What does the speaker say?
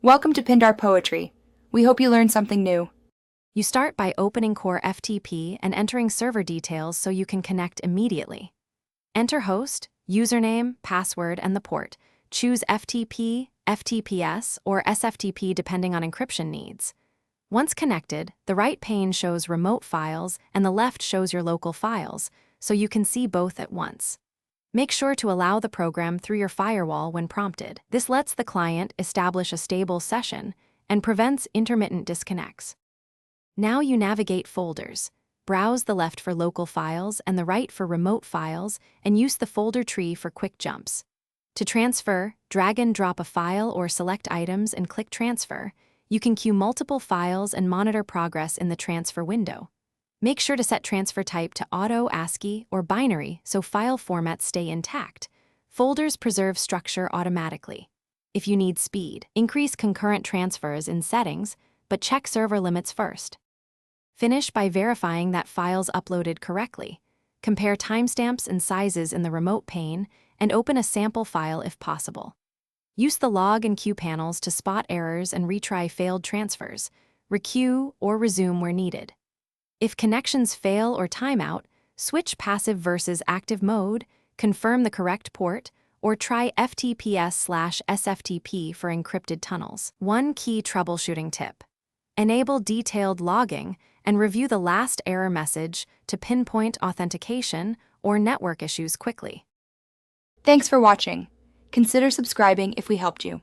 Welcome to Pindar Poetry. We hope you learned something new. You start by opening Core FTP and entering server details so you can connect immediately. Enter host, username, password, and the port. Choose FTP, FTPS, or SFTP depending on encryption needs. Once connected, the right pane shows remote files and the left shows your local files, so you can see both at once. Make sure to allow the program through your firewall when prompted. This lets the client establish a stable session and prevents intermittent disconnects. Now you navigate folders. Browse the left for local files and the right for remote files, and use the folder tree for quick jumps. To transfer, drag and drop a file or select items and click Transfer. You can queue multiple files and monitor progress in the transfer window. Make sure to set transfer type to auto, ASCII, or binary so file formats stay intact. Folders preserve structure automatically. If you need speed, increase concurrent transfers in settings, but check server limits first. Finish by verifying that files uploaded correctly. Compare timestamps and sizes in the remote pane, and open a sample file if possible. Use the log and queue panels to spot errors and retry failed transfers. Requeue or resume where needed. If connections fail or timeout, switch passive versus active mode, confirm the correct port, or try FTPS/SFTP for encrypted tunnels. One key troubleshooting tip: enable detailed logging and review the last error message to pinpoint authentication or network issues quickly. Thanks for watching. Consider subscribing if we helped you.